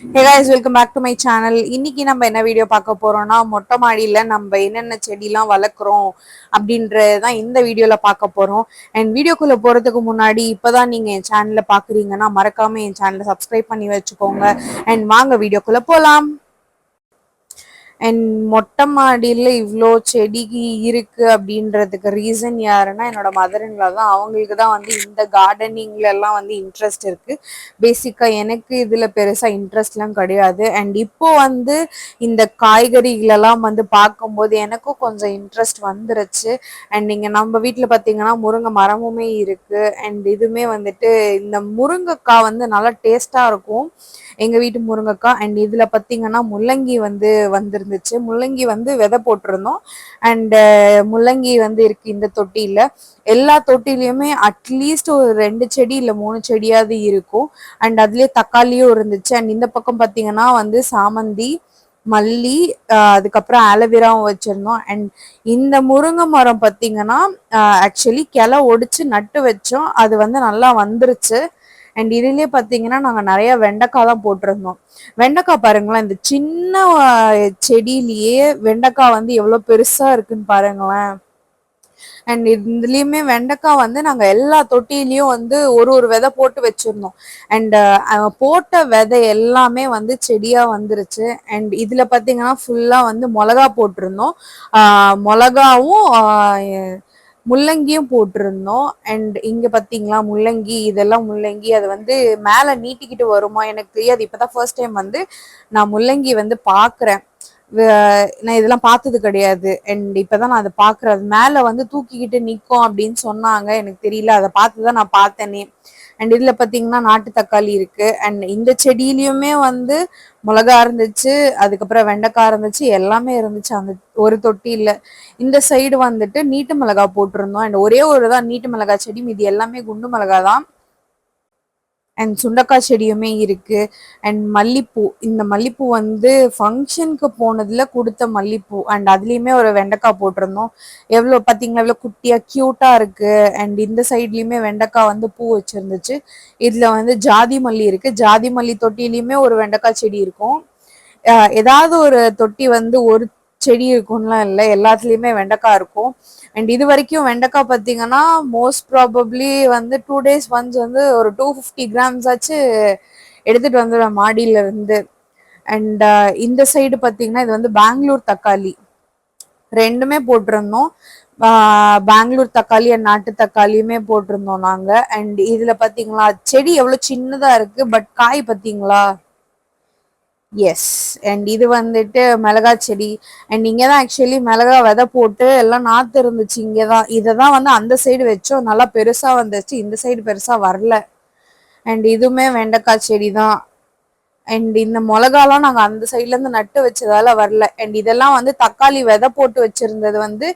Hey guys, welcome back to my channel. இன்னைக்கு நம்ம என்ன வீடியோ பார்க்க போறோம்னா மொட்டை மாடியில நம்ம என்னென்ன செடிலாம் வளர்க்குறோம் அப்படின்றதான் இந்த வீடியோல பார்க்க போறோம். அண்ட் வீடியோக்குள்ள போறதுக்கு முன்னாடி இப்பதான் நீங்க என் சேனல்ல பாக்குறீங்கன்னா மறக்காம என் சேனலை சப்ஸ்கிரைப் பண்ணி வச்சுக்கோங்க. அண்ட் வாங்க வீடியோக்குள்ள போலாம். அண்ட் மொட்டை மாடியில் இவ்வளோ செடி இருக்கு அப்படின்றதுக்கு ரீசன் யாருன்னா என்னோட மதர் இன் லா தான். அவங்களுக்கு தான் வந்து இந்த கார்டனிங்ல எல்லாம் வந்து இன்ட்ரெஸ்ட் இருக்கு. பேசிக்கா எனக்கு இதுல பெருசா இன்ட்ரெஸ்ட்லாம் கிடையாது. அண்ட் இப்போ வந்து இந்த காய்கறிகளெல்லாம் வந்து பார்க்கும்போது எனக்கும் கொஞ்சம் இன்ட்ரெஸ்ட் வந்துருச்சு. அண்ட் நீங்க நம்ம வீட்டில் பார்த்தீங்கன்னா முருங்கை மரமுமே இருக்கு. அண்ட் இதுவுமே வந்துட்டு இந்த முருங்கைக்காய் வந்து நல்லா டேஸ்டா இருக்கும் எங்க வீட்டு முருங்கைக்காய். அண்ட் இதுல பாத்தீங்கன்னா முள்ளங்கி வந்து வந்திருந்துச்சு. முள்ளங்கி வந்து விதை போட்டிருந்தோம். அண்ட் முள்ளங்கி வந்து இருக்கு இந்த தொட்டியில. எல்லா தொட்டிலையுமே அட்லீஸ்ட் ஒரு 2 செடி இல்ல 3 செடியாவது இருக்கும். அண்ட் அதுலயே தக்காளியும் இருந்துச்சு. அண்ட் இந்த பக்கம் பாத்தீங்கன்னா வந்து சாமந்தி, மல்லி, அதுக்கப்புறம் ஆலோவேராவும் வச்சிருந்தோம். அண்ட் இந்த முருங்கை மரம் பார்த்தீங்கன்னா ஆக்சுவலி கிளை ஒடிச்சு நட்டு வச்சோம். அது வந்து நல்லா வந்துருச்சு. அண்ட் இதுலயே பாத்தீங்கன்னா நாங்க நிறைய வெண்டைக்காய் தான் போட்டிருந்தோம். வெண்டைக்காய் பாருங்களேன், இந்த சின்ன செடியிலேயே வெண்டைக்காய் வந்து எவ்வளவு பெருசா இருக்குன்னு பாருங்களேன். அண்ட் இதுலயுமே வெண்டைக்காய் வந்து நாங்க எல்லா தொட்டிலையும் வந்து ஒரு ஒரு விதை போட்டு வச்சிருந்தோம். அண்ட் போட்ட விதை எல்லாமே வந்து செடியா வந்துருச்சு. அண்ட் இதுல பாத்தீங்கன்னா ஃபுல்லா வந்து மிளகா போட்டிருந்தோம். மிளகாவும் முள்ளங்கியும் போட்டிருந்தோம். அண்ட் இங்க பாத்தீங்களா முள்ளங்கி, இதெல்லாம் முள்ளங்கி. அது வந்து மேல நீட்டிக்கிட்டு வருமா எனக்கு தெரியாது. இப்பதான் ஃபர்ஸ்ட் டைம் வந்து நான் முள்ளங்கி வந்து பாக்குறேன். நான் இதெல்லாம் பார்த்தது கிடையாது. அண்ட் இப்பதான் நான் அதை பாக்குறேன். அது மேல வந்து தூக்கிக்கிட்டு நிக்கும் அப்படின்னு சொன்னாங்க. எனக்கு தெரியல, அதை பார்த்துதான் நான் பார்த்தேனே. அண்ட் இதுல பாத்தீங்கன்னா நாட்டு தக்காளி இருக்கு. அண்ட் இந்த செடியிலயுமே வந்து மிளகா இருந்துச்சு, அதுக்கப்புறம் வெண்டைக்காய் இருந்துச்சு, எல்லாமே இருந்துச்சு அந்த ஒரு தொட்டியில. இந்த சைடு வந்துட்டு நீட்டு மிளகா போட்டிருந்தோம். அண்ட் ஒரே ஒரு தான் நீட்டு மிளகா செடி, மீதி எல்லாமே குண்டு மிளகா தான். அண்ட் சுண்டக்காய் செடியுமே இருக்கு. அண்ட் மல்லிப்பூ, இந்த மல்லிப்பூ வந்து ஃபங்க்ஷனுக்கு போனதுல கொடுத்த மல்லிப்பூ. அண்ட் அதுலயுமே ஒரு வெண்டைக்காய் போட்டிருந்தோம். எவ்வளவு பாத்தீங்களா எவ்வளவு குட்டியா கியூட்டா இருக்கு. அண்ட் இந்த சைட்லயுமே வெண்டைக்காய் வந்து பூ வச்சிருந்துச்சு. இதுல வந்து ஜாதி மல்லி இருக்கு. ஜாதி மல்லி தொட்டிலையுமே ஒரு வெண்டைக்காய் செடி இருக்கும். ஏதாவது ஒரு தொட்டி வந்து ஒரு செடி இருக்கும்லாம் இல்லை, எல்லாத்துலயுமே வெண்டைக்காய் இருக்கும். அண்ட் இது வரைக்கும் வெண்டைக்காய் பார்த்தீங்கன்னா மோஸ்ட் ப்ராபப்ளி வந்து 2 days ஒன்ஸ் வந்து ஒரு 250 grams ஆச்சு எடுத்துட்டு வந்துடுவேன் மாடியில இருந்து. அண்ட் இந்த சைடு பார்த்தீங்கன்னா இது வந்து பெங்களூர் தக்காளி, ரெண்டுமே போட்டிருந்தோம். பெங்களூர் தக்காளி அண்ட் நாட்டு தக்காளியுமே போட்டிருந்தோம் நாங்க. அண்ட் இதுல பாத்தீங்களா செடி எவ்வளவு சின்னதா இருக்கு, பட் காய் பாத்தீங்களா. எஸ். அண்ட் இது வந்துட்டு மிளகா செடி. அண்ட் இங்கதான் ஆக்சுவலி மிளகா விதை போட்டு எல்லாம் நாத்து இருந்துச்சு. இங்கதான் இததான் வந்து அந்த சைடு வச்சோம், நல்லா பெருசா வந்துச்சு. இந்த சைடு பெருசா வரல. அண்ட் இதுவுமே வெண்டைக்காய் செடி தான். அண்ட் இந்த மிளகாலாம் நாங்க அந்த சைட்ல இருந்து நட்டு வச்சதால வரல. அண்ட் இதெல்லாம் வந்து தக்காளி விதை போட்டு வச்சிருந்தது வந்து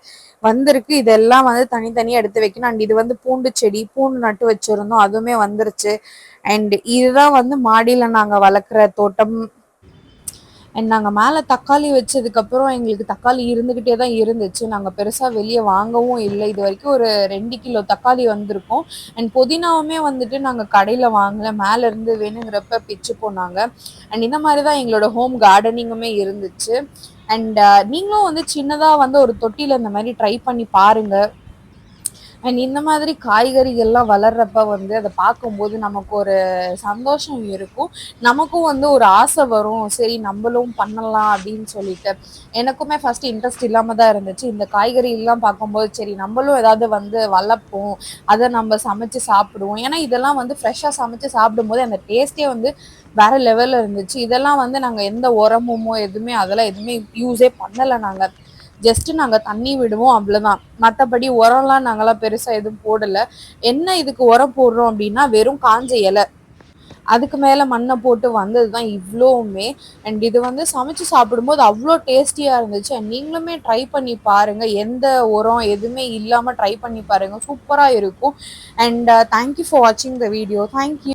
வந்திருக்கு. இதெல்லாம் வந்து தனித்தனியா எடுத்து வைக்கணும். அண்ட் இது வந்து பூண்டு செடி, பூண்டு நட்டு வச்சிருந்தோம், அதுவுமே வந்துருச்சு. அண்ட் இதுதான் வந்து மாடியில நாங்க வளர்க்குற தோட்டம். அண்ட் நாங்கள் மேலே தக்காளி வச்சதுக்கப்புறம் எங்களுக்கு தக்காளி இருந்துக்கிட்டே தான் இருந்துச்சு. நாங்கள் பெருசாக வெளியே வாங்கவும் இல்லை. இது வரைக்கும் ஒரு 2 கிலோ தக்காளி வந்திருக்கோம். அண்ட் புதினாவுமே வந்துட்டு நாங்கள் கடையில் வாங்கலை, மேலேருந்து வேணுங்கிறப்ப பிச்சு போனாங்க. அண்ட் இந்த மாதிரி தான் எங்களோட ஹோம் கார்டனிங்குமே இருந்துச்சு. அண்ட் நீங்களும் வந்து சின்னதாக வந்து ஒரு தொட்டியில் இந்த மாதிரி ட்ரை பண்ணி பாருங்கள். அண்ட் இந்த மாதிரி காய்கறிகள்லாம் வளர்றப்ப வந்து அதை பார்க்கும்போது நமக்கு ஒரு சந்தோஷம் இருக்கும். நமக்கும் வந்து ஒரு ஆசை வரும், சரி நம்மளும் பண்ணலாம் அப்படின்னு சொல்லிட்டு. எனக்குமே ஃபர்ஸ்ட் இன்ட்ரெஸ்ட் இல்லாம தான் இருந்துச்சு. இந்த காய்கறி எல்லாம் பார்க்கும்போது சரி நம்மளும் ஏதாவது வந்து வளர்ப்போம், அதை நம்ம சமைச்சு சாப்பிடுவோம். ஏன்னா இதெல்லாம் வந்து ஃப்ரெஷ்ஷாக சமைச்சு சாப்பிடும்போது அந்த டேஸ்டே வந்து வேற லெவல்ல இருந்துச்சு. இதெல்லாம் வந்து நாங்கள் எந்த உரமுமோ எதுவுமே அதெல்லாம் எதுவுமே யூஸே பண்ணலை. நாங்கள் ஜஸ்ட் நாங்கள் தண்ணி விடுவோம், அவ்வளோதான். மற்றபடி உரம்லாம் நாங்களாம் பெருசாக எதுவும் போடலை. என்ன இதுக்கு உரம் போடுறோம் அப்படின்னா வெறும் காஞ்ச இலை, அதுக்கு மேலே மண்ணை போட்டு வந்தது தான் இவ்வளோவுமே. அண்ட் இது வந்து சமைச்சு சாப்பிடும்போது அவ்வளோ டேஸ்டியாக இருந்துச்சு. அண்ட் நீங்களுமே ட்ரை பண்ணி பாருங்கள், எந்த உரம் எதுவுமே இல்லாமல் ட்ரை பண்ணி பாருங்கள், சூப்பராக இருக்கும். அண்ட் தேங்க்யூ ஃபார் வாட்சிங் த வீடியோ. தேங்க்யூ.